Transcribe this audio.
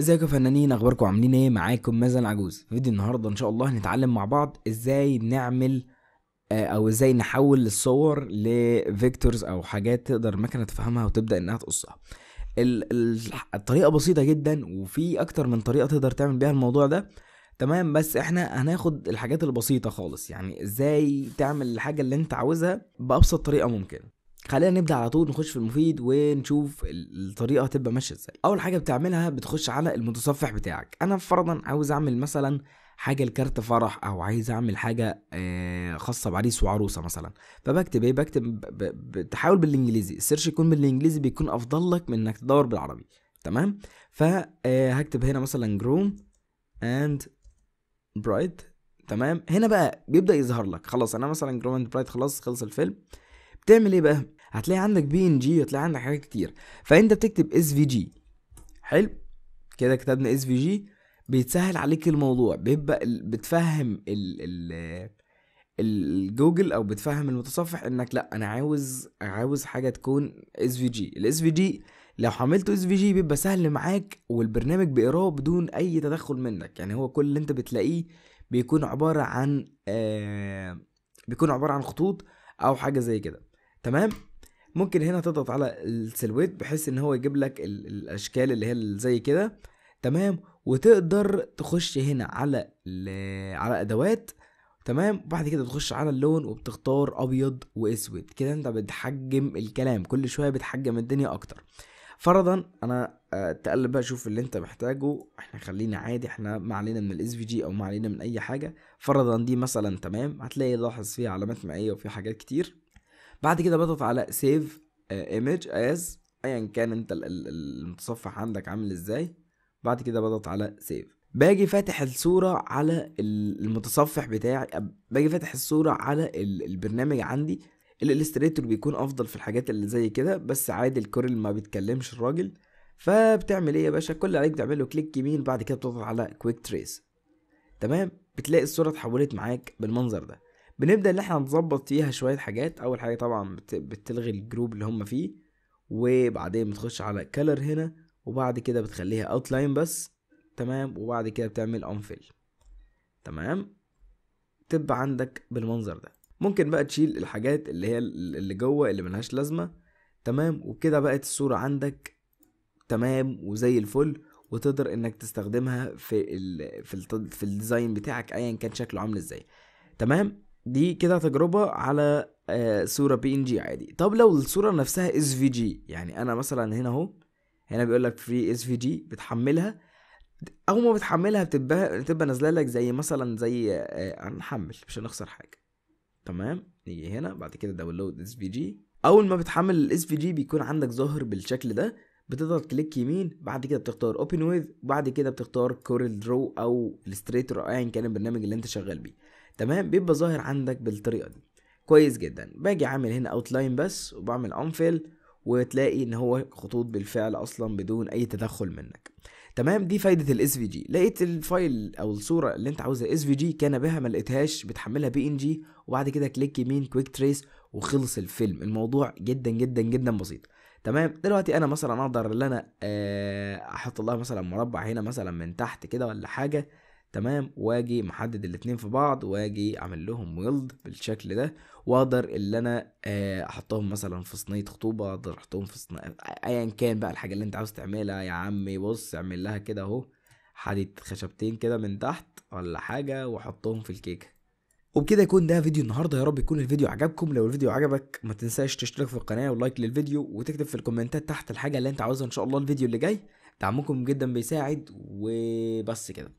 ازيكم يا فنانين، اخباركم عاملين ايه؟ معاكم مازن عجوز. فيديو النهارده ان شاء الله هنتعلم مع بعض ازاي نعمل او ازاي نحول الصور لفيكتورز او حاجات تقدر المكنه تفهمها وتبدا انها تقصها. الطريقه بسيطه جدا، وفي اكتر من طريقه تقدر تعمل بيها الموضوع ده. تمام، بس احنا هناخد الحاجات البسيطه خالص، يعني ازاي تعمل الحاجه اللي انت عاوزها بابسط طريقه ممكن. خلينا نبدا على طول، نخش في المفيد ونشوف الطريقه هتبقى ماشيه ازاي. اول حاجه بتعملها بتخش على المتصفح بتاعك. انا فرضا عاوز اعمل مثلا حاجه لكارت فرح، او عايز اعمل حاجه خاصه بعريس وعروسه مثلا. فبكتب ايه؟ بكتب بتحاول بالانجليزي، السيرش يكون بالانجليزي بيكون افضل لك من انك تدور بالعربي. تمام، فهكتب هنا مثلا جروم اند برايد. تمام، هنا بقى بيبدا يظهر لك خلاص. انا مثلا جروم اند برايد، خلاص خلص الفيلم. بتعمل ايه بقى؟ هتلاقي عندك بي ان جي، هتلاقي عندك حاجات كتير، فانت بتكتب اس في جي. حلو كده، كتبنا اس في جي. بيتسهل عليك الموضوع، بيبقى بتفهم الجوجل او بتفهم المتصفح انك لا، انا عاوز حاجه تكون اس في جي. الاس في جي لو حملته اس في جي بيبقى سهل معاك، والبرنامج بيقراه بدون اي تدخل منك. يعني هو كل اللي انت بتلاقيه بيكون عباره عن خطوط او حاجه زي كده. تمام، ممكن هنا تضغط على السلويت بحيث ان هو يجيب لك الاشكال اللي هي زي كده. تمام، وتقدر تخش هنا على على ادوات. تمام، وبعد كده تخش على اللون وبتختار ابيض واسود. كده انت بتحجم الكلام، كل شويه بتحجم الدنيا اكتر. فرضا انا تقلب بقى شوف اللي انت محتاجه. احنا خلينا عادي، احنا ما علينا من الاس في جي او ما علينا من اي حاجه. فرضا دي مثلا تمام، هتلاقي لاحظ فيها علامات مائيه وفي حاجات كتير. بعد كده بضغط على سيف ايمج از، ايا كان انت المتصفح عندك عامل ازاي. بعد كده بضغط على سيف. باجي فاتح الصورة على المتصفح بتاعي، باجي فاتح الصورة على البرنامج عندي. الالستريتور بيكون افضل في الحاجات اللي زي كده، بس عادي الكورل ما بيتكلمش الراجل. فبتعمل ايه يا باشا؟ كل اللي عليك بتعمله كليك يمين، بعد كده بتضغط على كويك تريس. تمام، بتلاقي الصورة اتحولت معاك بالمنظر ده. بنبدأ ان احنا نظبط فيها شوية حاجات. اول حاجة طبعا بتلغي الجروب اللي هم فيه، وبعدين بتخش على كالر هنا، وبعد كده بتخليها اوتلاين بس. تمام، وبعد كده بتعمل انفيل. تمام، تبقى عندك بالمنظر ده. ممكن بقى تشيل الحاجات اللي هي اللي جوه اللي ملهاش لازمة. تمام، وكده بقت الصورة عندك تمام وزي الفل، وتقدر انك تستخدمها في الديزاين بتاعك ايا كان شكله عامل ازاي. تمام، دي كده تجربة على صورة بي ان جي عادي. طب لو الصورة نفسها اس في جي، يعني انا مثلا هنا اهو، هنا بيقول لك فري اس في جي، بتحملها. اول ما بتحملها بتبقى نازله لك زي مثلا زي هنحمل مش هنخسر حاجه. تمام، نيجي هنا بعد كده داونلود اس في جي. اول ما بتحمل الاس في جي بيكون عندك ظاهر بالشكل ده. بتضغط كليك يمين، بعد كده بتختار اوبن ويز، وبعد كده بتختار كورل درو او الستريتور او ايا كان البرنامج اللي انت شغال بيه. تمام، بيبقى ظاهر عندك بالطريقه دي. كويس جدا. باجي عامل هنا اوتلاين بس، وبعمل انفيل، وتلاقي ان هو خطوط بالفعل اصلا بدون اي تدخل منك. تمام، دي فايده الاس في جي. لقيت الفايل او الصوره اللي انت عاوزها اس في جي كان بها، ما لقيتهاش، بتحملها بي ان جي، وبعد كده كليك يمين كويك تريس، وخلص الفيلم. الموضوع جدا جدا جدا بسيط. تمام، دلوقتي انا مثلا اقدر ان انا احط لها مثلا مربع هنا مثلا من تحت كده ولا حاجه. تمام، واجي محدد الاتنين في بعض، واجي اعمل لهم ويلد بالشكل ده، واقدر اللي انا احطهم مثلا في صينيه خطوبه، اقدر احطهم في صينيه ايا كان بقى الحاجه اللي انت عاوز تعملها. يا عمي بص، اعمل لها كده اهو، حديد خشبتين كده من تحت ولا حاجه، واحطهم في الكيكه. وبكده يكون ده فيديو النهارده. يا رب يكون الفيديو عجبكم. لو الفيديو عجبك ما تنساش تشترك في القناه ولايك للفيديو، وتكتب في الكومنتات تحت الحاجه اللي انت عاوزها ان شاء الله الفيديو اللي جاي. دعمكم جدا بيساعد، وبس كده.